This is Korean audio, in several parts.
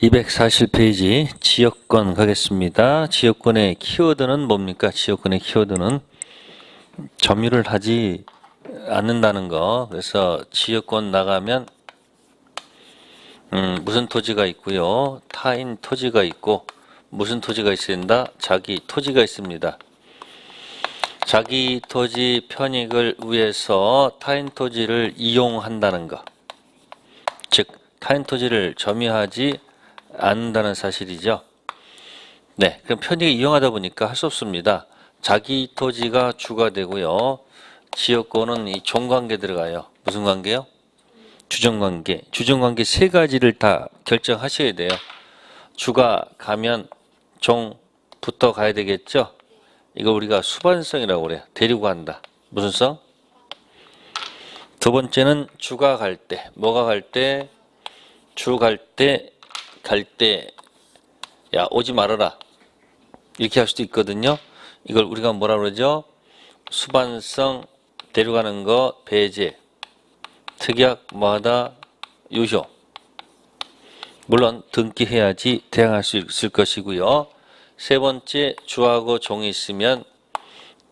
240페이지 지역권 가겠습니다. 지역권의 키워드는 뭡니까? 지역권의 키워드는 점유를 하지 않는다는 거. 그래서 지역권 나가면 무슨 토지가 있고요. 타인 토지가 있고 무슨 토지가 있어야 된다? 자기 토지가 있습니다. 자기 토지 편익을 위해서 타인 토지를 이용한다는 것. 즉 타인 토지를 점유하지 않는다는 사실이죠. 네, 그럼 편익을 이용하다 보니까 할 수 없습니다. 자기 토지가 주가 되고요. 지역권은 이 종관계 들어가요. 무슨 관계요? 주종관계. 주종관계 세 가지를 다 결정하셔야 돼요. 주가 가면 종부터 가야 되겠죠. 이거 우리가 수반성이라고 그래요. 데리고 간다. 무슨 성? 두 번째는 주가 갈 때. 뭐가 갈 때? 주 갈 때, 야 오지 말아라. 이렇게 할 수도 있거든요. 이걸 우리가 뭐라 그러죠? 수반성, 데려가는 거, 배제, 특약, 뭐하다, 유효. 물론 등기해야지 대항할 수 있을 것이고요. 세 번째, 주하고 종이 있으면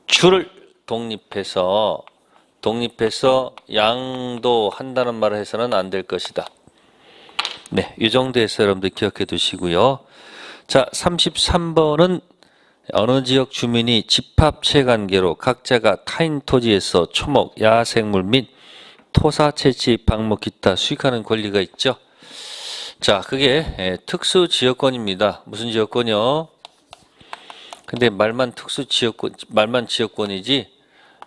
주를 독립해서 양도한다는 말을 해서는 안 될 것이다. 네, 이 정도에서 여러분들 기억해 두시고요. 자, 33번은 어느 지역 주민이 집합체 관계로 각자가 타인 토지에서 초목, 야생물 및 토사 채취, 방목, 기타 수익하는 권리가 있죠. 자, 그게 특수 지역권입니다. 무슨 지역권이요? 근데 말만 특수 지역권, 말만 지역권이지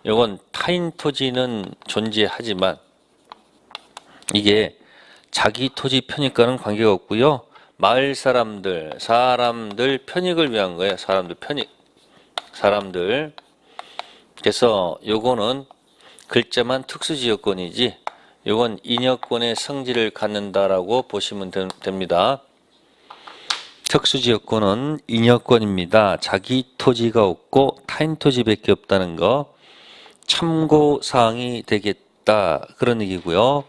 이건 타인 토지는 존재하지만 이게 자기 토지 편익과는 관계가 없고요. 마을 사람들 편익을 위한 거예요. 사람들 편익. 그래서 요거는 글자만 특수지역권이지 요건 인여권의 성질을 갖는다라고 보시면 됩니다. 특수지역권은 인여권입니다. 자기 토지가 없고 타인 토지밖에 없다는 거 참고사항이 되겠다. 그런 얘기고요.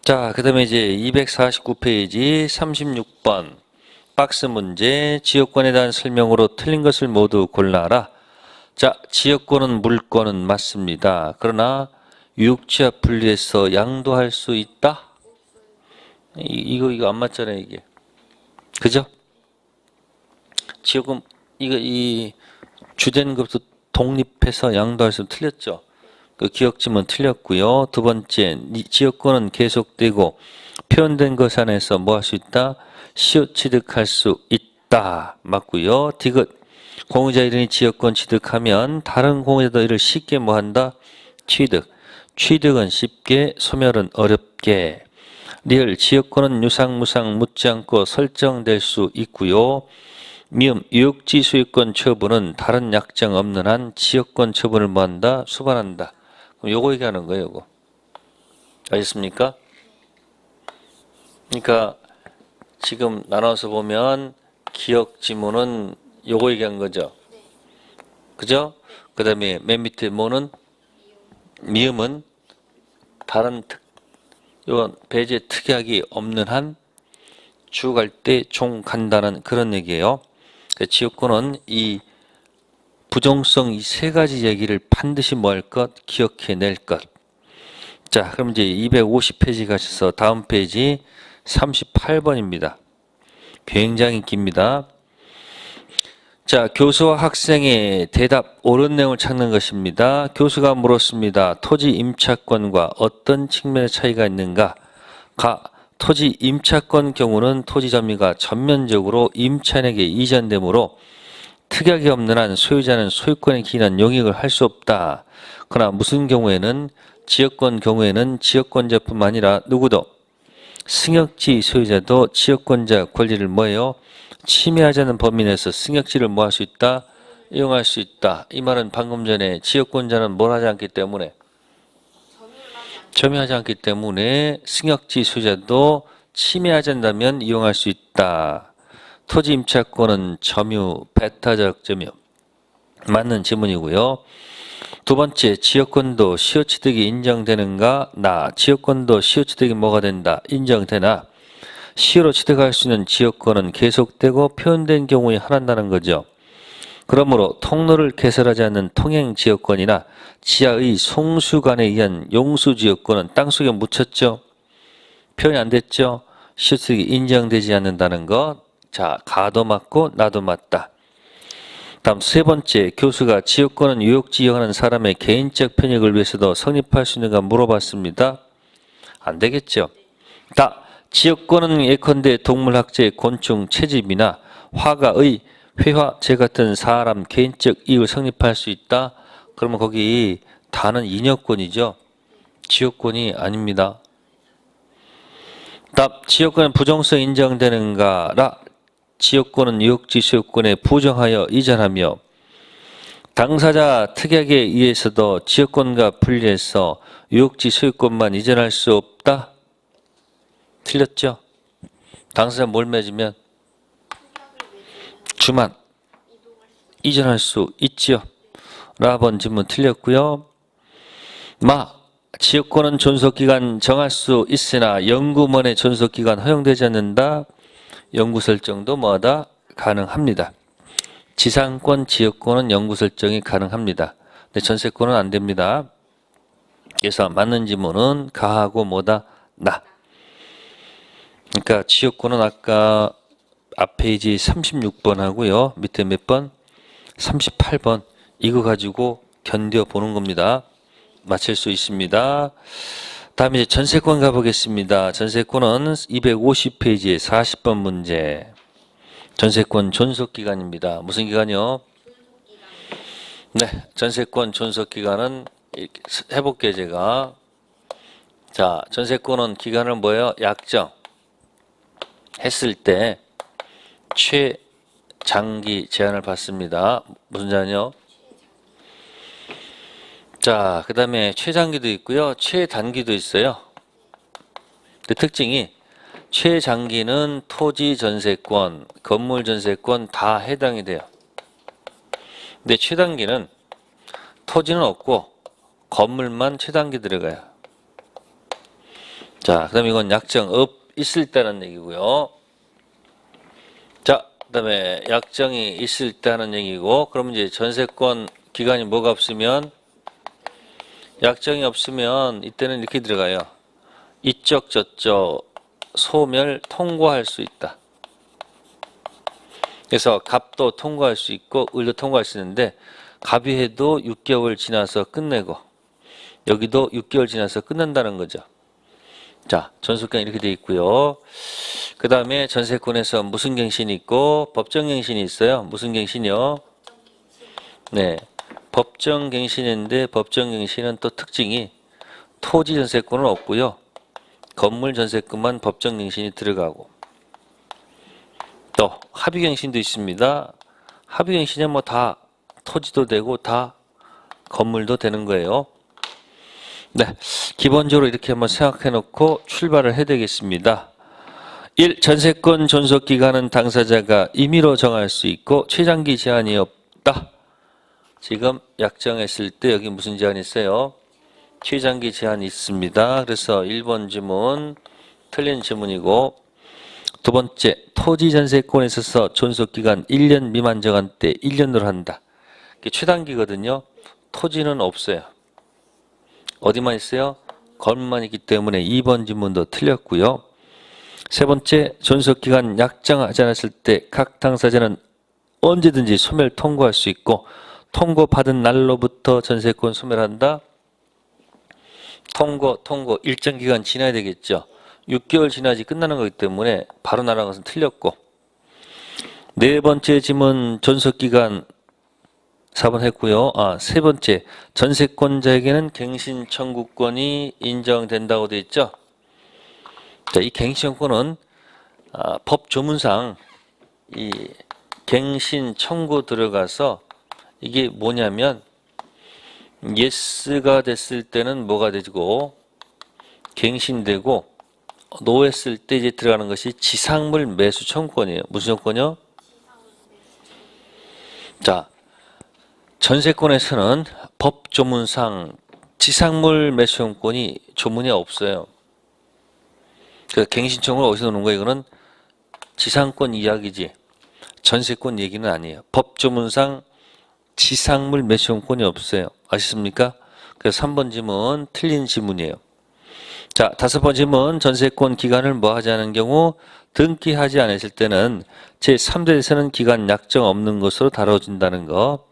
자, 그 다음에 이제 249페이지 36번 박스 문제. 지역권에 대한 설명으로 틀린 것을 모두 골라라. 자, 지역권은 물권은 맞습니다. 그러나 유역지와 분리해서 양도할 수 있다? 이거 안 맞잖아요, 이게. 그죠? 지역은 이 주된 것부터 독립해서 양도할 수 틀렸죠. 그 기억지문 틀렸고요. 두 번째, 지역권은 계속되고 표현된 것 안에서 뭐 할 수 있다? 시효 취득할 수 있다. 맞고요. 디귿, 공유자 이름이 지역권 취득하면 다른 공유자도 이를 쉽게 뭐 한다? 취득. 취득은 쉽게, 소멸은 어렵게. 리을, 지역권은 유상무상 묻지 않고 설정될 수 있고요. 미음, 유역지 소유권 처분은 다른 약정 없는 한 지역권 처분을 뭐 한다? 수반한다. 그럼 요거 얘기하는 거예요, 요거. 알겠습니까? 그러니까 지금 나눠서 보면 기억 지문은 요거 얘기한 거죠. 그죠? 그 다음에 맨 밑에 뭐는? 미음은 다른 요건 배제 특약이 없는 한 주 갈 때 종 간다는 그런 얘기예요. 지역권은 이 부정성 이 세 가지 얘기를 반드시 뭐 할 것? 기억해낼 것. 자, 그럼 이제 250페이지 가셔서 다음 페이지 38번입니다. 굉장히 깁니다. 자, 교수와 학생의 대답 옳은 내용을 찾는 것입니다. 교수가 물었습니다. 토지 임차권과 어떤 측면의 차이가 있는가? 가, 토지 임차권 경우는 토지 점유가 전면적으로 임차인에게 이전되므로 특약이 없는 한 소유자는 소유권에 기인한 용익을 할 수 없다. 그러나 무슨 경우에는 지역권 경우에는 지역권자뿐만 아니라 누구도 승역지 소유자도 지역권자 권리를 뭐예요? 침해하자는 범위 내에서 승역지를 뭐 할 수 있다? 이용할 수 있다. 이 말은 방금 전에 지역권자는 뭘 하지 않기 때문에 점유하지 않기 때문에 승역지 소유자도 침해하지 않는다면 이용할 수 있다. 토지 임차권은 점유, 배타적 점유. 맞는 지문이고요. 두 번째, 지역권도 시효취득이 인정되는가? 나. 지역권도 시효취득이 뭐가 된다? 인정되나? 시효로 취득할 수 있는 지역권은 계속되고 표현된 경우에 한한다는 거죠. 그러므로 통로를 개설하지 않는 통행지역권이나 지하의 송수관에 의한 용수지역권은 땅속에 묻혔죠. 표현이 안 됐죠. 시효취득이 인정되지 않는다는 것. 자, 가도 맞고 나도 맞다. 다음 세 번째, 교수가 지역권은 유역지 이용하는 사람의 개인적 편익을 위해서도 성립할 수 있는가 물어봤습니다. 안 되겠죠. 다 지역권은 예컨대 동물학재, 곤충, 채집이나 화가의 회화, 재 같은 사람 개인적 이익을 성립할 수 있다. 그러면 거기 다는 인여권이죠. 지역권이 아닙니다. 답, 지역권은 부정성 인정되는가라. 지역권은 유역지 소유권에 부정하여 이전하며 당사자 특약에 의해서도 지역권과 분리해서 유역지 소유권만 이전할 수 없다. 틀렸죠? 당사자 뭘 맺으면 주만 이전할 수 있지요. 라번 질문 틀렸고요. 마, 지역권은 존속기간 정할 수 있으나 연구원의 존속기간 허용되지 않는다. 연구 설정도 뭐하다? 가능합니다. 지상권, 지역권은 연구 설정이 가능합니다. 근데 전세권은 안 됩니다. 그래서 맞는 지문은 가하고 뭐다? 나. 그러니까 지역권은 아까 앞 페이지 36번 하고요. 밑에 몇 번? 38번. 이거 가지고 견뎌보는 겁니다. 맞힐 수 있습니다. 다음에 이제 전세권 가보겠습니다. 전세권은 250페이지에 40번 문제. 전세권 존속기간입니다. 무슨 기간이요? 네, 전세권 존속기간은 이렇게 해볼게요, 제가. 자, 전세권은 기간을 뭐예요? 약정. 했을 때 최장기 제한을 받습니다. 무슨 제한이요? 자, 그 다음에 최장기도 있고요. 최단기도 있어요. 그 특징이 최장기는 토지 전세권, 건물 전세권 다 해당이 돼요. 근데 최단기는 토지는 없고 건물만 최단기 들어가요. 자, 그 다음에 이건 약정 있을 때라는 얘기고요. 자, 그 다음에 약정이 있을 때 하는 얘기고, 그럼 이제 전세권 기간이 뭐가 없으면 약정이 없으면 이때는 이렇게 들어가요. 이쪽 저쪽 소멸 통고할 수 있다. 그래서 갑도 통고할 수 있고 을도 통고할 수 있는데 갑이 해도 6개월 지나서 끝내고 여기도 6개월 지나서 끝난다는 거죠. 자, 전속기간 이렇게 되어 있고요. 그 다음에 전세권에서 무슨 갱신이 있고 법정갱신이 있어요. 무슨 갱신이요? 네. 법정갱신인데 법정갱신은 또 특징이 토지 전세권은 없고요. 건물 전세권만 법정갱신이 들어가고 또 합의갱신도 있습니다. 합의갱신은 뭐 다 토지도 되고 다 건물도 되는 거예요. 네, 기본적으로 이렇게 한번 생각해 놓고 출발을 해야 되겠습니다. 1. 전세권 존속기간은 당사자가 임의로 정할 수 있고 최장기 제한이 없다. 지금 약정했을 때 여기 무슨 제한이 있어요? 최장기 제한이 있습니다. 그래서 1번 지문 틀린 지문이고, 두 번째 토지 전세권에 있어서 존속기간 1년 미만 정한 때 1년으로 한다. 이게 최단기거든요. 토지는 없어요. 어디만 있어요? 건물만 있기 때문에 2번 지문도 틀렸고요. 세 번째, 존속기간 약정하지 않았을 때 각 당사자는 언제든지 소멸 통고할 수 있고 통고받은 날로부터 전세권 소멸한다. 통고 일정 기간 지나야 되겠죠. 6개월 지나지 끝나는 거기 때문에 바로 나라는 것은 틀렸고, 네 번째 지문 존속기간 4번 했고요. 세 번째, 전세권자에게는 갱신 청구권이 인정된다고 되어 있죠. 자, 이 갱신 청구는 법 조문상 이 갱신 청구 들어가서 이게 뭐냐면 예스가 됐을 때는 뭐가 되고 갱신되고 노했을 때 이제 들어가는 것이 지상물 매수 청구권이에요. 무슨 청구권이요? 자, 전세권에서는 법 조문상 지상물 매수 청구권이 조문이 없어요. 그 갱신청을 어디서 노는 거예요? 이거는 지상권 이야기지 전세권 얘기는 아니에요. 법조문상 지상물 매수권이 없어요. 아시습니까? 그래서 3번 지문 틀린 지문이에요. 자, 5번 지문 전세권 기간을 뭐 하지 않은 경우 등기하지 않았을 때는 제3조에서는 기간 약정 없는 것으로 다뤄진다는 거.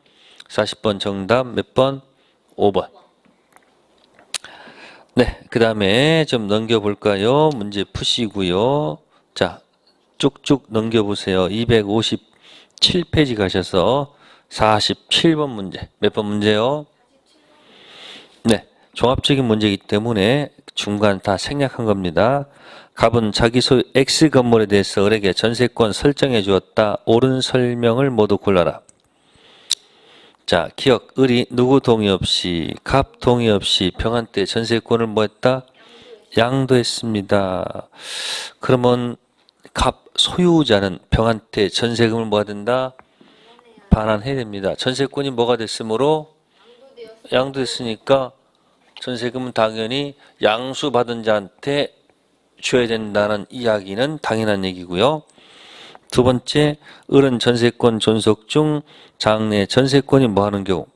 40번 정답 몇 번? 5번. 네, 그 다음에 좀 넘겨볼까요? 문제 푸시고요. 자, 쭉쭉 넘겨보세요. 257페이지 가셔서 47번 문제. 몇 번 문제요? 네, 종합적인 문제이기 때문에 중간 다 생략한 겁니다. 갑은 자기 소유 X 건물에 대해서 을에게 전세권 설정해 주었다. 옳은 설명을 모두 골라라. 자, 기억, 을이 누구 동의 없이, 갑 동의 없이 병한테 전세권을 뭐 했다? 양도했습니다. 그러면 갑 소유자는 병한테 전세금을 뭐 된다? 반환해야 됩니다. 전세권이 뭐가 됐으므로? 양도했으니까 전세금은 당연히 양수받은 자한테 줘야 된다는 이야기는 당연한 얘기고요. 두 번째, 을은 전세권 존속 중 장래 전세권이 뭐 하는 경우?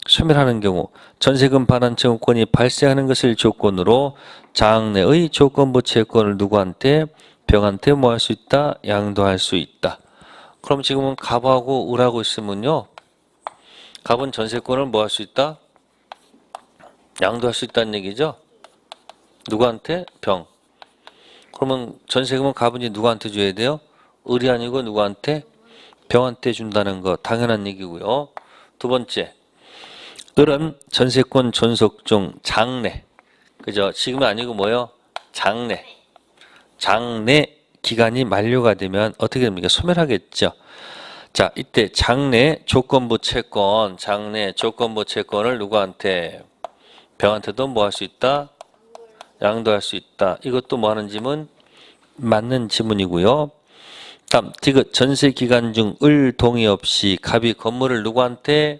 소멸하는 경우 전세금 반환 청구권이 발생하는 것을 조건으로 장래의 조건부 채권을 누구한테? 병한테 뭐 할 수 있다? 양도할 수 있다. 그럼 지금은 갑하고 을하고 있으면요. 갑은 전세권을 뭐 할 수 있다? 양도할 수 있다는 얘기죠. 누구한테? 병. 그러면 전세금은 갑은 이제 누구한테 줘야 돼요? 을이 아니고 누구한테? 병한테 준다는 거 당연한 얘기고요. 두 번째, 을은 전세권 존속 중 장래, 그죠? 지금은 아니고 뭐요? 장래. 장래 기간이 만료가 되면 어떻게 됩니까? 소멸하겠죠. 자, 이때 장래 조건부 채권, 장래 조건부 채권을 누구한테? 병한테도 뭐 할 수 있다? 양도할 수 있다. 이것도 뭐 하는 지문? 맞는 지문이고요. 다음, 디귿 전세 기간 중 을 동의 없이 갑이 건물을 누구한테?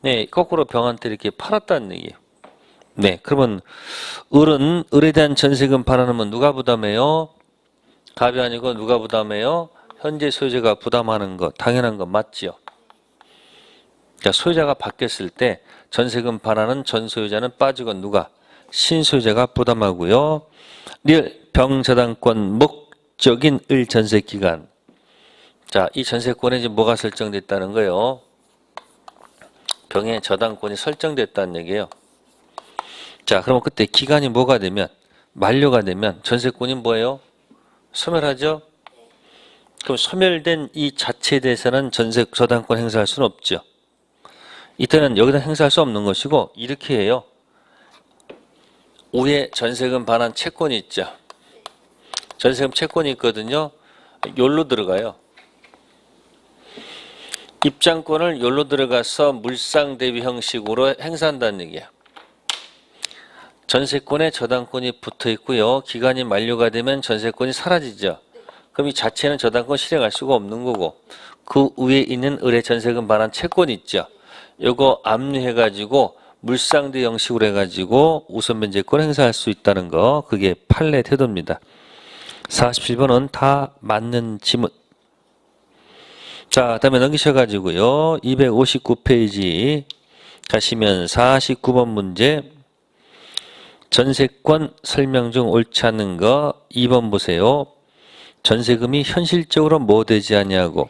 네, 거꾸로 병한테 이렇게 팔았다는 얘기예요. 네, 그러면 을은 을에 대한 전세금 반환하면 누가 부담해요? 갑이 아니고 누가 부담해요? 현재 소유자가 부담하는 거 당연한 거 맞지요. 자, 소유자가 바뀌었을 때 전세금 반환은 전 소유자는 빠지고 누가? 신소유자가 부담하고요. 리을 병저당권 목적인 을 전세 기간. 자, 이 전세권에 이제 뭐가 설정됐다는 거예요? 병의 저당권이 설정됐다는 얘기예요. 자, 그러면 그때 기간이 뭐가 되면? 만료가 되면 전세권이 뭐예요? 소멸하죠? 그럼 소멸된 이 자체에 대해서는 전세 저당권 행사할 수는 없죠. 이때는 여기다 행사할 수 없는 것이고 이렇게 해요. 위에 전세금 반환 채권이 있죠. 전세금 채권이 있거든요. 요로 들어가요. 입장권을 요로 들어가서 물상 대비 형식으로 행사한다는 얘기예요. 전세권에 저당권이 붙어 있고요. 기간이 만료가 되면 전세권이 사라지죠. 그럼 이 자체는 저당권 실행할 수가 없는 거고 그 위에 있는 을의 전세금 반환 채권이 있죠. 요거 압류해가지고 물상대 형식으로 해가지고 우선 변제권 행사할 수 있다는 거, 그게 판례 태도입니다. 47번은 다 맞는 지문. 자, 다음에 넘기셔가지고요. 259페이지 가시면 49번 문제. 전세권 설명 중 옳지 않은 거 2번 보세요. 전세금이 현실적으로 뭐 되지 아니하고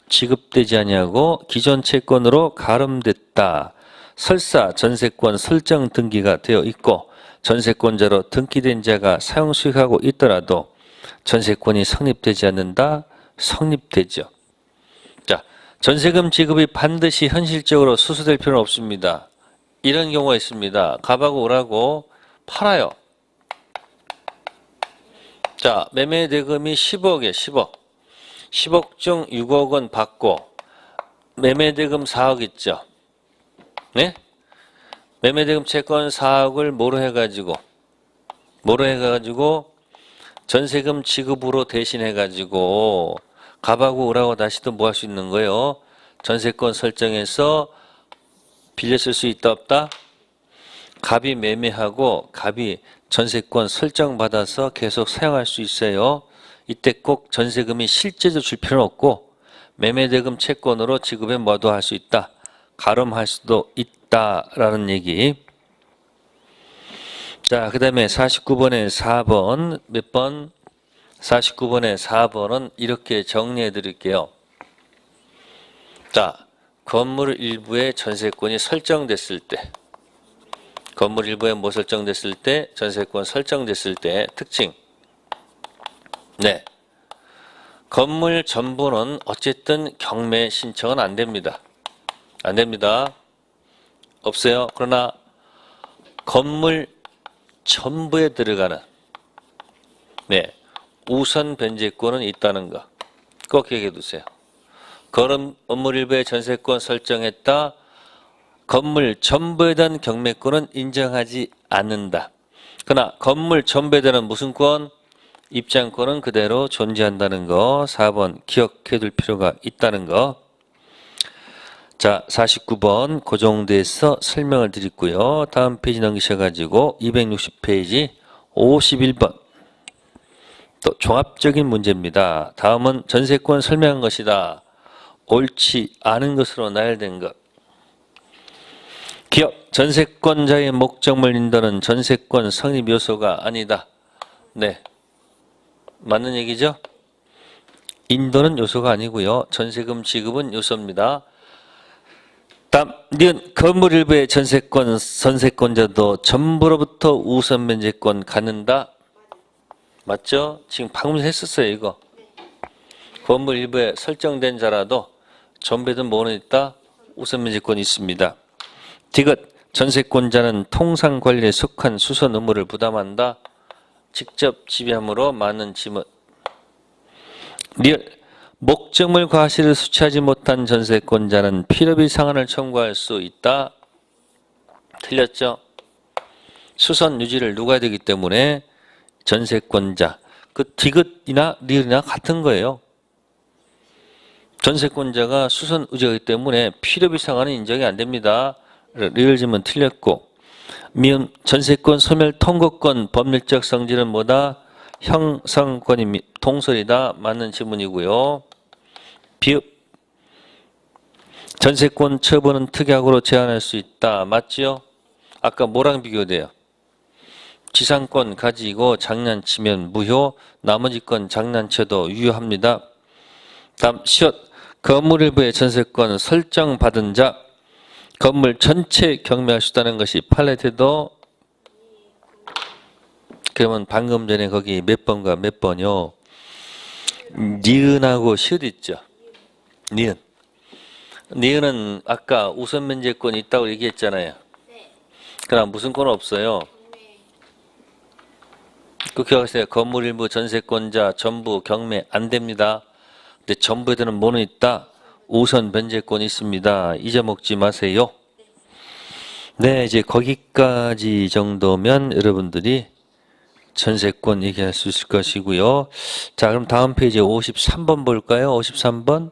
지급되지 아니하고 기존 채권으로 가름됐다. 설사 전세권 설정 등기가 되어 있고 전세권자로 등기된 자가 사용 수익하고 있더라도 전세권이 성립되지 않는다. 성립되죠. 자, 전세금 지급이 반드시 현실적으로 수수될 필요는 없습니다. 이런 경우가 있습니다. 갑하고 을하고 팔아요. 자, 매매 대금이 10억이에요. 10억. 10억 중 6억 원 받고 매매 대금 4억 있죠. 네? 매매 대금 채권 4억을 뭐로 해가지고 전세금 지급으로 대신해가지고 갑하고 을하고 다시 또 뭐 할 수 있는 거예요? 전세권 설정해서 빌려 쓸 수 있다 없다? 갑이 매매하고 갑이 전세권 설정받아서 계속 사용할 수 있어요. 이때 꼭 전세금이 실제로 줄 필요는 없고 매매대금 채권으로 지급에 뭐도 할 수 있다. 가름할 수도 있다라는 얘기. 자, 그 다음에 49번에 4번 몇 번? 49번에 4번은 이렇게 정리해 드릴게요. 자, 건물 일부의 전세권이 설정됐을 때, 건물 일부에 뭐 설정됐을 때? 전세권 설정됐을 때 특징. 네. 건물 전부는 어쨌든 경매 신청은 안 됩니다. 안 됩니다. 없어요. 그러나 건물 전부에 들어가는 네, 우선 변제권은 있다는 거 꼭 기억해 두세요. 건물 일부의 전세권 설정했다. 건물 전부에 대한 경매권은 인정하지 않는다. 그러나 건물 전부에 대한 무슨 권? 입장권은 그대로 존재한다는 거 4번 기억해 둘 필요가 있다는 거. 자, 49번 그 정도에서 설명을 드리고요. 다음 페이지 넘기셔가지고 260페이지 51번 또 종합적인 문제입니다. 다음은 전세권 설명한 것이다. 옳지 않은 것으로 나열된 것. 기억, 전세권자의 목적물 인도는 전세권 성립 요소가 아니다. 네, 맞는 얘기죠? 인도는 요소가 아니고요. 전세금 지급은 요소입니다. 다음, 니은 건물 일부의 전세권자도 전부로부터 우선 면제권 갖는다. 맞죠? 지금 방금 했었어요, 이거. 건물 일부에 설정된 자라도 전부에도 뭐는 있다? 우선 면제권이 있습니다. 디귿, 전세권자는 통상 관리에 속한 수선 의무를 부담한다. 직접 지배함으로 많은 지문. 리을, 목적물 과실을 수취하지 못한 전세권자는 필요비 상한을 청구할 수 있다. 틀렸죠? 수선 유지를 누가 해야 되기 때문에 전세권자. 그 디귿이나 리을이나 같은 거예요. 전세권자가 수선 유지하기 때문에 필요비 상한은 인정이 안 됩니다. 리을 지문 틀렸고. 미음, 전세권 소멸 통고권 법률적 성질은 뭐다? 형성권이 동설이다. 맞는 지문이고요. 비읍, 전세권 처분은 특약으로 제한할 수 있다. 맞지요? 아까 뭐랑 비교돼요? 지상권 가지고 장난치면 무효, 나머지 건 장난쳐도 유효합니다. 다음 시옷, 건물 일부의 전세권 설정받은 자, 건물 전체 경매할 수 있다는 것이 팔레트도. 그러면 방금 전에 거기 몇 번과 몇 번이요? 니은하고 시옷 있죠? 니은. 니은은 아까 우선 면제권이 있다고 얘기했잖아요. 그러나 무슨 권 없어요? 그 기억하세요. 건물 일부 전세권자 전부 경매 안 됩니다. 근데 전부에는 뭐는 있다? 우선 변제권이 있습니다. 잊어먹지 마세요. 네, 이제 거기까지 정도면 여러분들이 전세권 얘기할 수 있을 것이고요. 자, 그럼 다음 페이지 53번 볼까요? 53번.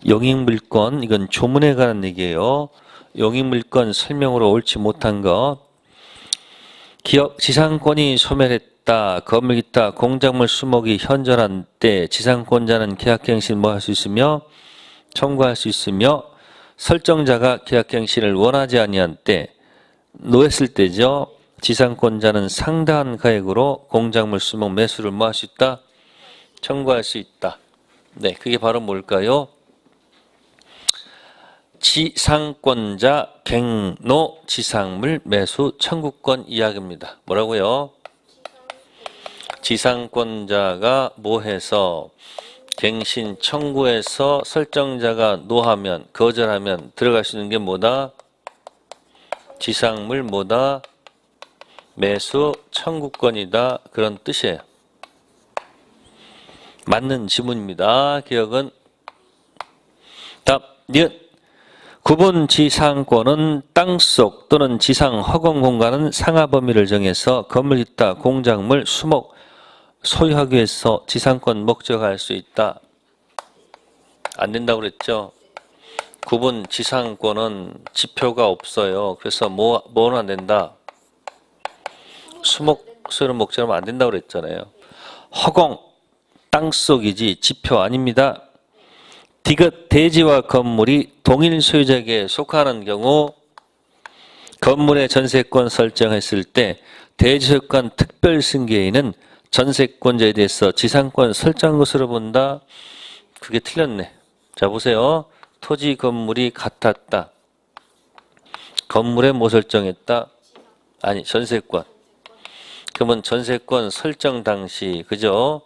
용익물권, 이건 조문에 관한 얘기예요. 용익물권 설명으로 옳지 못한 것. 기업 지상권이 소멸했다. 건물 있다. 공작물 수목이 현존한 때 지상권자는 계약갱신 뭐 할 수 있으며 청구할 수 있으며 설정자가 계약갱신을 원하지 아니한 때 노했을 때죠. 지상권자는 상당한 가액으로 공작물 수목 매수를 뭐 할 수 있다? 청구할 수 있다. 네, 그게 바로 뭘까요? 지상권자 갱노 지상물 매수 청구권 이야기입니다. 뭐라고요? 지상권자가 뭐해서 갱신 청구해서 설정자가 노하면 거절하면 들어갈 수 있는 게 뭐다? 지상물 뭐다? 매수 청구권이다. 그런 뜻이에요. 맞는 지문입니다. 기억은 답 니은. 구분 지상권은 땅속 또는 지상 허공 공간은 상하 범위를 정해서 건물 있다 공작물 수목 소유하기 위해서 지상권 목적할 수 있다. 안 된다고 그랬죠. 구분 지상권은 지표가 없어요. 그래서 뭐는 안 된다. 수목설은 목적하면 안 된다고 그랬잖아요. 허공, 땅속이지 지표 아닙니다. 디귿 대지와 건물이 동일 소유자에게 속하는 경우 건물의 전세권 설정했을 때 대지 소유권 특별 승계인은 전세권자에 대해서 지상권 설정한 것으로 본다. 그게 틀렸네. 자 보세요. 토지 건물이 같았다. 건물에 뭐 설정했다? 아니 전세권. 그러면 전세권 설정 당시 그죠?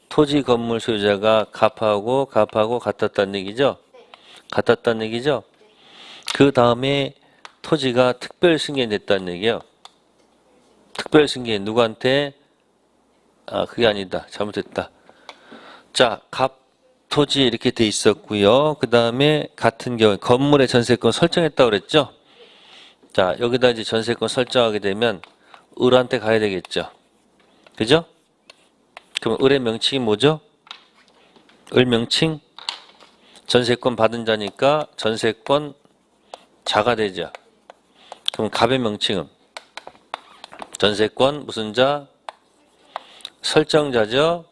토지 건물 소유자가 갑하고 같았다는 얘기죠? 같았다는 얘기죠? 그 다음에 토지가 특별 승계됐다는 얘기예요. 특별 승계 누구한테? 아 그게 아니다. 잘못했다. 자, 갑 토지 이렇게 돼 있었고요. 그 다음에 같은 경우에 건물의 전세권 설정했다고 그랬죠? 자, 여기다 이제 전세권 설정하게 되면 을한테 가야 되겠죠. 그죠? 그럼 을의 명칭이 뭐죠? 을 명칭 전세권 받은 자니까 전세권 자가 되죠. 그럼 갑의 명칭은 전세권 무슨 자? 설정자죠.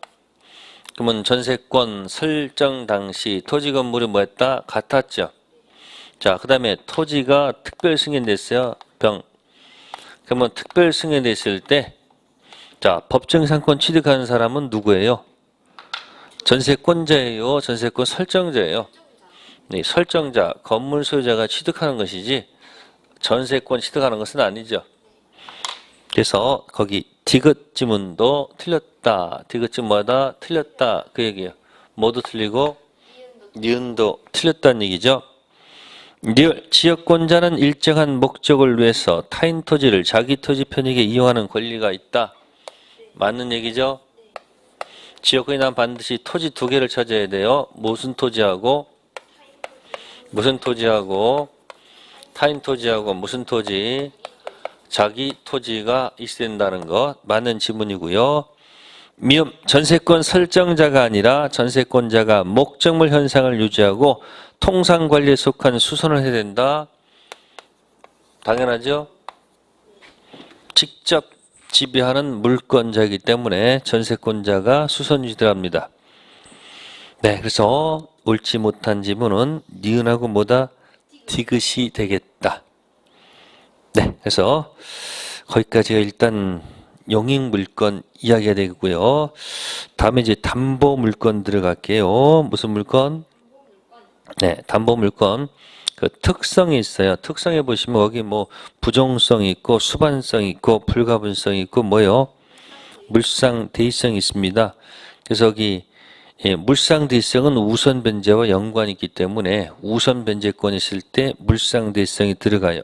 그러면 전세권 설정 당시 토지 건물이 뭐였다? 같았죠. 자, 그 다음에 토지가 특별 승인됐어요. 병. 그러면 특별 승인됐을 때, 자, 법정 상권 취득하는 사람은 누구예요? 전세권자예요. 전세권 설정자예요. 네, 설정자, 건물 소유자가 취득하는 것이지 전세권 취득하는 것은 아니죠. 그래서 거기 디귿 지문도 틀렸다. 디귿 지문마다 틀렸다. 그 얘기예요. 모두 틀리고 니은도 틀렸다는 얘기죠. 지역권자는 일정한 목적을 위해서 타인 토지를 자기 토지 편익에 이용하는 권리가 있다. 맞는 얘기죠? 지역권이 난 반드시 토지 두 개를 찾아야 돼요. 무슨 토지하고 타인 토지하고 무슨 토지? 자기 토지가 있어야 된다는 것 맞는 지문이고요. 미음 전세권 설정자가 아니라 전세권자가 목적물 현상을 유지하고 통상관리에 속한 수선을 해야 된다. 당연하죠. 직접 지배하는 물권자이기 때문에 전세권자가 수선 유지를 합니다. 네, 그래서 옳지 못한 지문은 니은하고 뭐다? 디귿이 되겠다. 네, 그래서 거기까지가 일단 용익물권 이야기가 되고요. 다음에 이제 담보물권 들어갈게요. 무슨 물권? 네, 담보물권. 그 특성이 있어요. 특성에 보시면 여기 뭐 부종성이 있고 수반성이 있고 불가분성이 있고 뭐요? 물상대의성이 있습니다. 그래서 여기 물상대의성은 우선변제와 연관이 있기 때문에 우선변제권이 있을 때 물상대의성이 들어가요.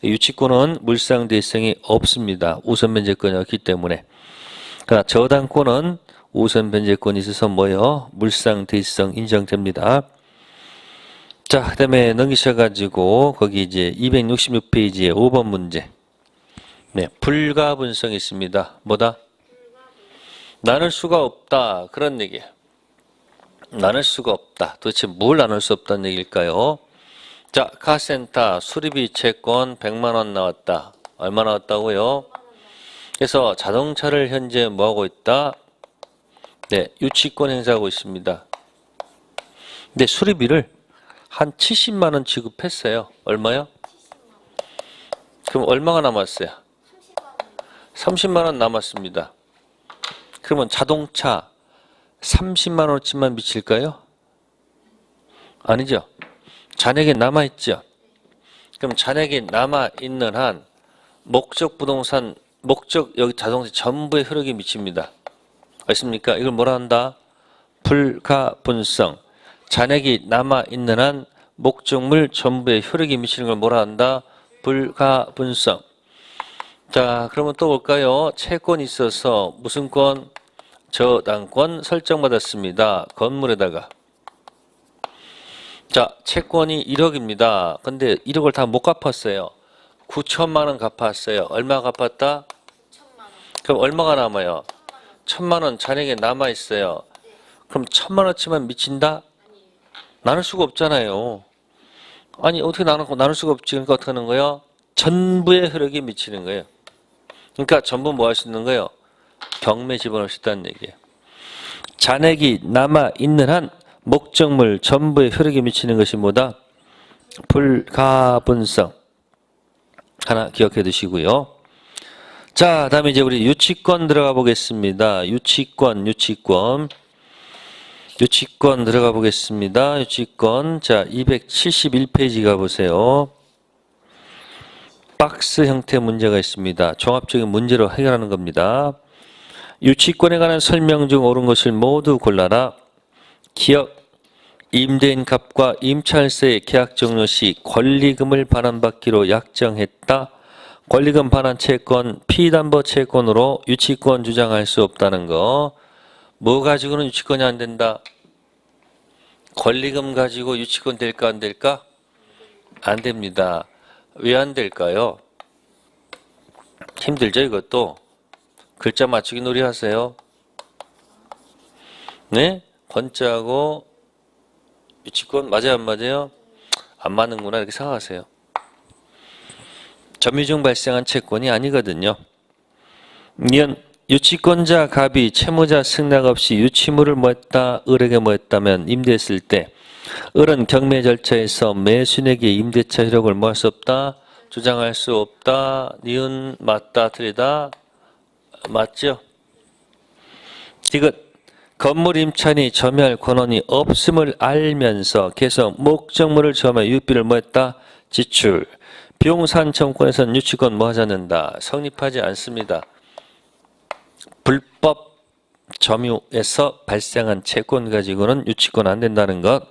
유치권은 물상대의성이 없습니다. 우선변제권이 없기 때문에. 그러나 저당권은 우선변제권이 있어서 뭐요? 물상대의성 인정됩니다. 자, 그 다음에 넘기셔가지고 거기 이제 266페이지에 5번 문제. 네, 불가분성이 있습니다. 뭐다? 나눌 수가 없다. 그런 얘기예요. 나눌 수가 없다. 도대체 뭘 나눌 수 없다는 얘기일까요? 자, 카센터 수리비 채권 100만 원 나왔다. 얼마 나왔다고요? 그래서 자동차를 현재 뭐하고 있다? 네, 유치권 행사하고 있습니다. 근데 수리비를 한 70만 원 지급했어요. 얼마요? 그럼 얼마가 남았어요? 30만 원 남았습니다. 그러면 자동차 30만 원어치만 미칠까요? 아니죠. 잔액이 남아있죠. 그럼 잔액이 남아있는 한 목적 부동산, 목적 여기 자동차 전부의 효력이 미칩니다. 알습니까? 이걸 뭐라 한다? 불가분성. 잔액이 남아있는 한 목적물 전부의 효력이 미치는 걸 뭐라 한다? 불가분성. 자, 그러면 또 볼까요? 채권이 있어서 무슨 권? 저당권 설정받았습니다. 건물에다가. 자, 채권이 1억입니다. 근데 1억을 다 못 갚았어요. 9천만 원 갚았어요. 얼마 갚았다? 9천만 원. 그럼 얼마가 남아요? 1천만 원 잔액에 남아있어요. 그럼 1천만 원치만 미친다? 나눌 수가 없잖아요. 아니 어떻게 나눌 수가 없지? 그러니까 어떻게 하는 거예요? 전부의 효력이 미치는 거예요. 그러니까 전부 뭐 할 수 있는 거예요? 경매 집어넣을 수 있다는 얘기예요. 잔액이 남아있는 한 목적물 전부에 효력이 미치는 것이 뭐다? 불가분성. 하나 기억해 두시고요. 자, 다음에 이제 우리 유치권 들어가 보겠습니다. 유치권 들어가 보겠습니다. 유치권. 자, 271페이지 가보세요. 박스 형태 문제가 있습니다. 종합적인 문제로 해결하는 겁니다. 유치권에 관한 설명 중 옳은 것을 모두 골라라. 기억, 임대인 값과 임차일세의 계약 종료 시 권리금을 반환받기로 약정했다. 권리금 반환 채권, 피담보 채권으로 유치권 주장할 수 없다는 거. 뭐 가지고는 유치권이 안 된다? 권리금 가지고 유치권 될까 안 될까? 안 됩니다. 왜 안 될까요? 힘들죠, 이것도. 글자 맞추기 놀이 하세요. 네? 번자하고 유치권 맞아요, 안 맞아요? 안 맞는구나 이렇게 생각하세요. 점유 중 발생한 채권이 아니거든요. 이은 유치권자 갑이 채무자 승낙 없이 유치물을 뭐했다? 을에게 뭐했다면 임대했을 때 을은 경매 절차에서 매수인에게 임대차 효력을 뭐 할 수 없다? 주장할 수 없다. 니은 맞다 틀리다? 맞죠? 디귿 건물 임차인이 점유할 권한이 없음을 알면서 계속 목적물을 점유해 유비를 뭐했다? 지출. 비용산 청구권에서는 유치권 뭐 하지 않는다? 성립하지 않습니다. 불법 점유에서 발생한 채권 가지고는 유치권 안 된다는 것.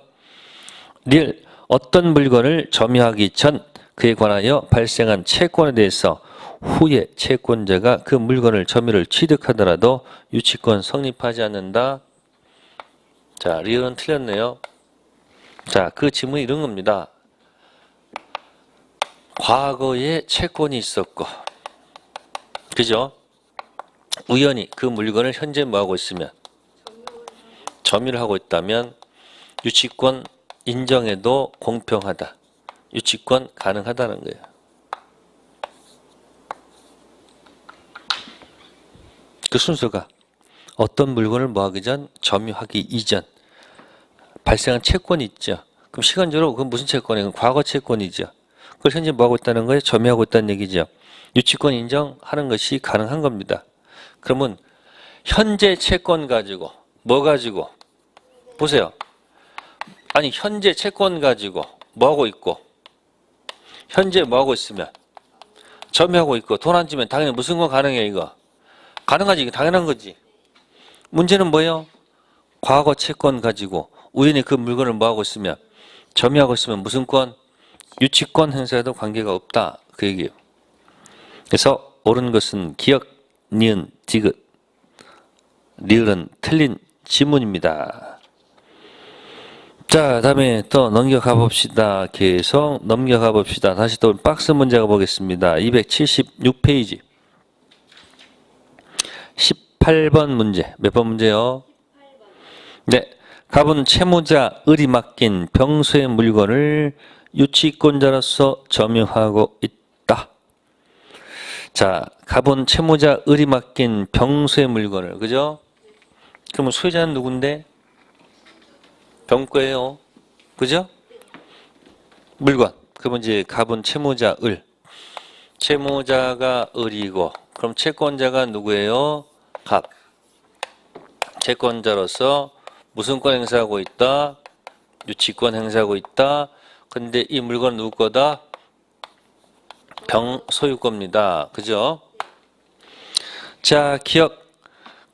릴 어떤 물건을 점유하기 전 그에 관하여 발생한 채권에 대해서 후에 채권자가 그 물건을 점유를 취득하더라도 유치권 성립하지 않는다. 자, 리을은 틀렸네요. 자, 그 지문이 이런 겁니다. 과거에 채권이 있었고, 그죠? 우연히 그 물건을 현재 뭐하고 있으면 점유를 하고 있다면 유치권 인정해도 공평하다. 유치권 가능하다는 거예요. 그 순서가 어떤 물건을 뭐하기 전, 점유하기 이전 발생한 채권이 있죠. 그럼 시간적으로 그건 무슨 채권이에요? 과거 채권이죠. 그걸 현재 뭐하고 있다는 거예요? 점유하고 있다는 얘기죠. 유치권 인정하는 것이 가능한 겁니다. 그러면 현재 채권 가지고 뭐 가지고 보세요. 아니 현재 채권 가지고 뭐하고 있고 현재 뭐하고 있으면 점유하고 있고 돈 안 주면 당연히 무슨 거 가능해 이거? 가능하지. 이게 당연한 거지. 문제는 뭐예요? 과거 채권 가지고 우연히 그 물건을 뭐하고 있으면 점유하고 있으면 무슨 권? 유치권 행사에도 관계가 없다. 그 얘기예요. 그래서 옳은 것은 기억, 니은, 디귿, 리을은 틀린 지문입니다. 자, 다음에 또 넘겨가 봅시다. 계속 넘겨가 봅시다. 다시 또 박스 문제가 보겠습니다. 276페이지. 18번 문제. 몇 번 문제요? 18번. 네. 갑은 채무자 을이 맡긴 병소의 물건을 유치권자로서 점유하고 있다. 자, 갑은 채무자 을이 맡긴 병소의 물건을, 그죠? 그러면 소유자는 누군데? 병거예요. 그죠? 물건. 그러면 이제 갑은 채무자 을. 채무자가 을이고, 그럼 채권자가 누구예요? 갑. 채권자로서 무슨 권 행사하고 있다? 유치권 행사하고 있다. 근데 이 물건은 누구 거다? 병 소유 겁니다. 그죠? 자, 기억.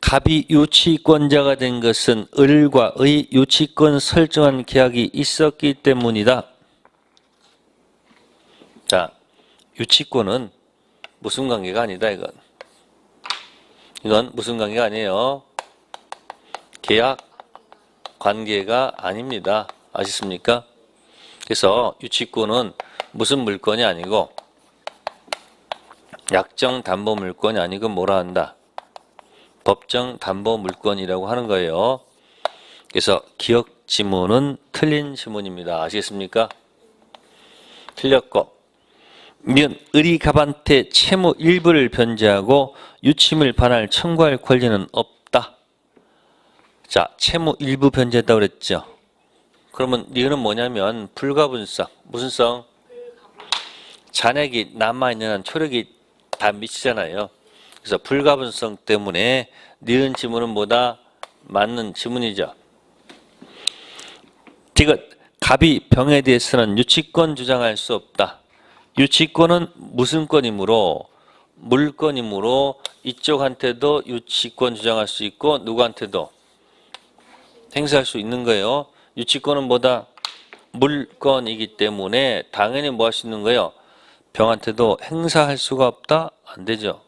갑이 유치권자가 된 것은 을과의 유치권 설정한 계약이 있었기 때문이다. 자, 유치권은 무슨 관계가 아니다, 이건. 이건 무슨 관계가 아니에요. 계약 관계가 아닙니다. 아시습니까? 그래서 유치권은 무슨 물건이 아니고 약정 담보 물건이 아니고 뭐라 한다? 법정 담보 물건이라고 하는 거예요. 그래서 기억 지문은 틀린 지문입니다. 아시겠습니까? 틀렸고 면 을이 갑한테 채무 일부를 변제하고 유침을 반환 청구할 권리는 없다. 자, 채무 일부 변제했다고 그랬죠. 그러면 니은은 뭐냐면 불가분성. 무슨 성? 잔액이 남아있는 한 초력이 다 미치잖아요. 그래서 불가분성 때문에 니은 지문은 뭐다? 맞는 지문이죠. 디귿 갑이 병에 대해서는 유치권 주장할 수 없다. 유치권은 무슨 권이므로? 물권이므로 이쪽한테도 유치권 주장할 수 있고 누구한테도 행사할 수 있는 거예요. 유치권은 뭐다? 물권이기 때문에 당연히 뭐 할 수 있는 거예요? 병한테도 행사할 수가 없다? 안 되죠.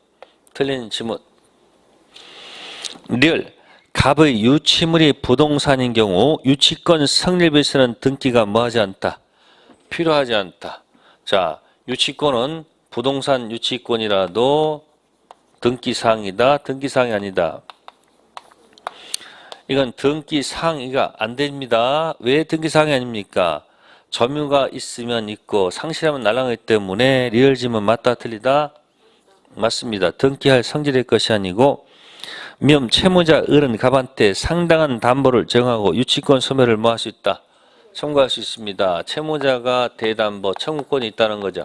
틀린 지문. 리을 갑의 유치물이 부동산인 경우 유치권 성립에서는 등기가 뭐하지 않다? 필요하지 않다. 자, 유치권은 부동산 유치권이라도 등기사항이다. 등기사항이 아니다. 이건 등기사항이가 안 됩니다. 왜 등기사항이 아닙니까? 점유가 있으면 있고 상실하면 날아가기 때문에 리얼지문 맞다 틀리다? 맞습니다. 등기할 성질의 것이 아니고 면 채무자 을은 갑한테 상당한 담보를 정하고 유치권 소멸을 뭐 할 수 있다? 청구할 수 있습니다. 채무자가 대담보 청구권이 있다는 거죠.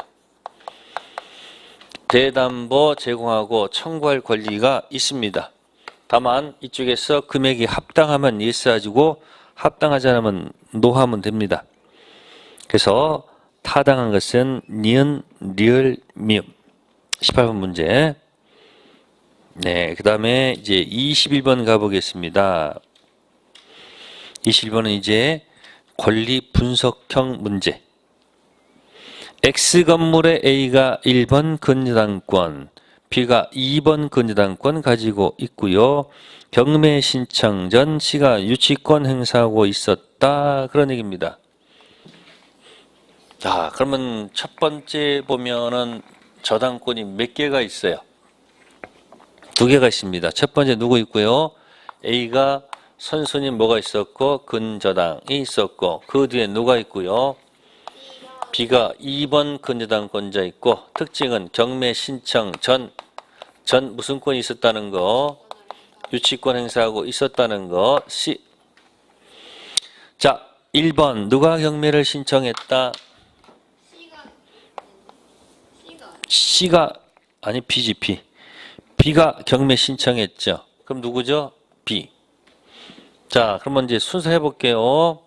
대담보 제공하고 청구할 권리가 있습니다. 다만 이쪽에서 금액이 합당하면 예스해주고 합당하지 않으면 노하면 됩니다. 그래서 타당한 것은 니은, 리을, 미음. 18번 문제. 네, 그 다음에 이제 21번 가보겠습니다. 21번은 이제 권리 분석형 문제. X 건물의 A가 1번 근저당권, B가 2번 근저당권 가지고 있고요. 경매 신청 전 C가 유치권 행사하고 있었다. 그런 얘기입니다. 자, 그러면 첫 번째 보면은 저당권이 몇 개가 있어요? 2개가 있습니다. 첫 번째 누구 있고요? A가 선순위 뭐가 있었고 근저당이 있었고 그 뒤에 누가 있고요? B가 2번 근저당권자 있고 특징은 경매 신청 전 무슨 권이 있었다는 거? 유치권 행사하고 있었다는 거. C. 자, 1번 누가 경매를 신청했다? C가 아니 B지 B. B가 경매 신청했죠. 그럼 누구죠? B. 자, 그러면 이제 순서 해볼게요.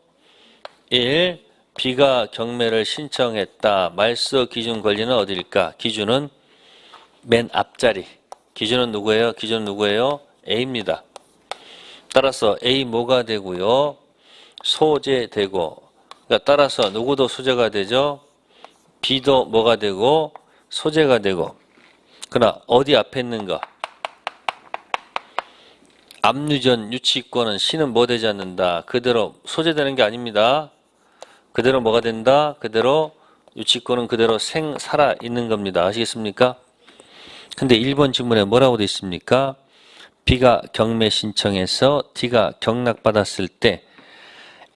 1. B가 경매를 신청했다. 말소 기준 권리는 어디일까? 기준은 맨 앞자리. 기준은 누구예요? 기준은 누구예요? A입니다. 따라서 A 뭐가 되고요? 소재되고. 그러니까 따라서 누구도 소재가 되죠? B도 뭐가 되고? 소재가 되고. 그러나 어디 앞에 있는 거? 압류전 유치권은 C는 뭐 되지 않는다. 그대로 소재되는 게 아닙니다. 그대로 뭐가 된다? 그대로 유치권은 그대로 살아 있는 겁니다. 아시겠습니까? 근데 1번 지문에 뭐라고 되어 있습니까? B가 경매 신청해서 D가 경락받았을 때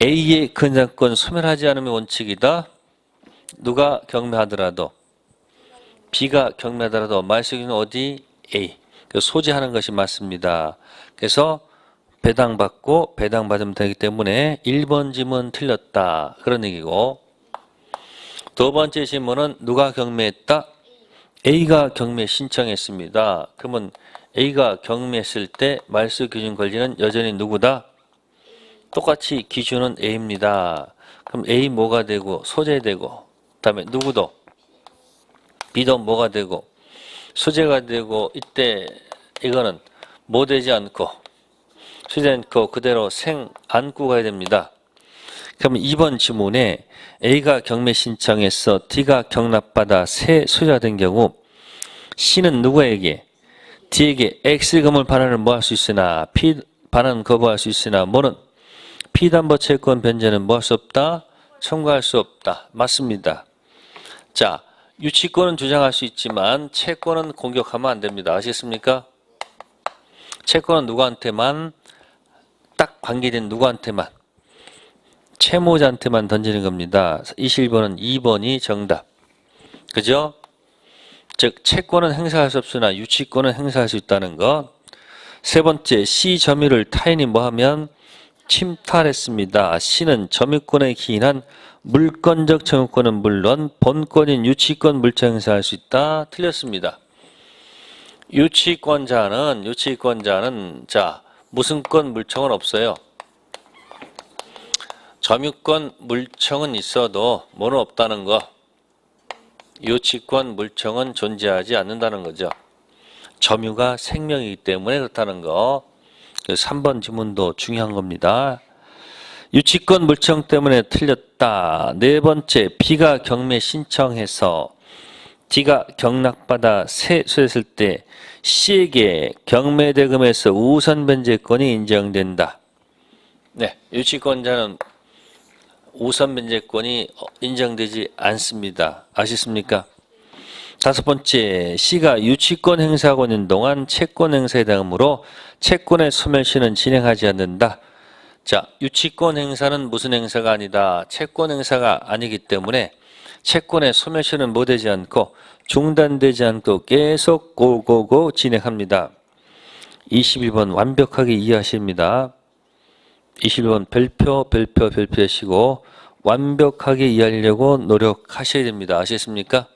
A의 근저당권 소멸하지 않으면 원칙이다. 누가 경매하더라도 B가 경매하더라도 말소기는 어디? A. 소재하는 것이 맞습니다. 그래서 배당받고 배당받으면 되기 때문에 1번 지문 틀렸다. 그런 얘기고. 두 번째 질문은 누가 경매했다? A가 경매 신청했습니다. 그러면 A가 경매했을 때 말소 기준 권리는 여전히 누구다? 똑같이 기준은 A입니다. 그럼 A 뭐가 되고 소재되고 그다음에 누구도 B도 뭐가 되고 소재가 되고 이때 이거는 뭐 되지 않고 소재지 않고 그대로 안고 가야 됩니다. 그러면 2번 지문에 A가 경매 신청해서 D가 경납받아 새 소재가 된 경우 C는 누구에게? D에게 X금을 반환을 뭐 할 수 있으나 P 반환 거부할 수 있으나 뭐는 피담보 채권 변제는 뭐 할 수 없다? 청구할 수 없다. 맞습니다. 자, 유치권은 주장할 수 있지만 채권은 공격하면 안 됩니다. 아시겠습니까? 채권은 누구한테만 딱 관계된 누구한테만 채무자한테만 던지는 겁니다. 21번은 2번이 정답. 그죠? 즉 채권은 행사할 수 없으나 유치권은 행사할 수 있다는 것. 세 번째, C 점유를 타인이 뭐하면 침탈했습니다. C는 점유권에 기인한 물권적 점유권은 물론 본권인 유치권 물청 행사할 수 있다. 틀렸습니다. 유치권자는 자 무슨권 물청은 없어요. 점유권 물청은 있어도 뭐는 없다는 거. 유치권 물청은 존재하지 않는다는 거죠. 점유가 생명이기 때문에 그렇다는 거. 3번 지문도 중요한 겁니다. 유치권 물청 때문에 틀렸다. 네 번째, B가 경매 신청해서 D가 경락받아 세수했을 때 C에게 경매대금에서 우선 변제권이 인정된다. 네, 유치권자는 우선 변제권이 인정되지 않습니다. 아시습니까? 다섯 번째, C가 유치권 행사하고 있는 동안 채권 행사에 해당하므로 채권의 소멸시는 진행하지 않는다. 자, 유치권 행사는 무슨 행사가 아니다. 채권 행사가 아니기 때문에 채권의 소멸시는 뭐 되지 않고 중단되지 않고 계속 고고고 진행합니다. 21번 완벽하게 이해하십니다. 21번 별표하시고 완벽하게 이해하려고 노력하셔야 됩니다. 아시겠습니까?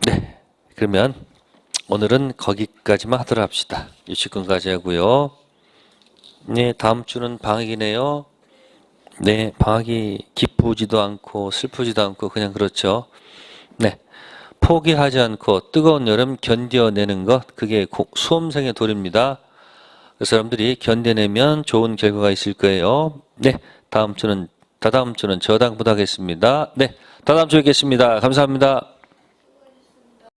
네, 그러면 오늘은 거기까지만 하도록 합시다. 유치권까지 하고요. 네, 다음 주는 방학이네요. 네, 방학이 기쁘지도 않고 슬프지도 않고 그냥 그렇죠. 네, 포기하지 않고 뜨거운 여름 견뎌내는 것, 그게 수험생의 도리입니다. 그래서 여러분들이 견뎌내면 좋은 결과가 있을 거예요. 네, 다다음 주는 저당부터 하겠습니다. 네, 다다음 주에 뵙겠습니다. 감사합니다.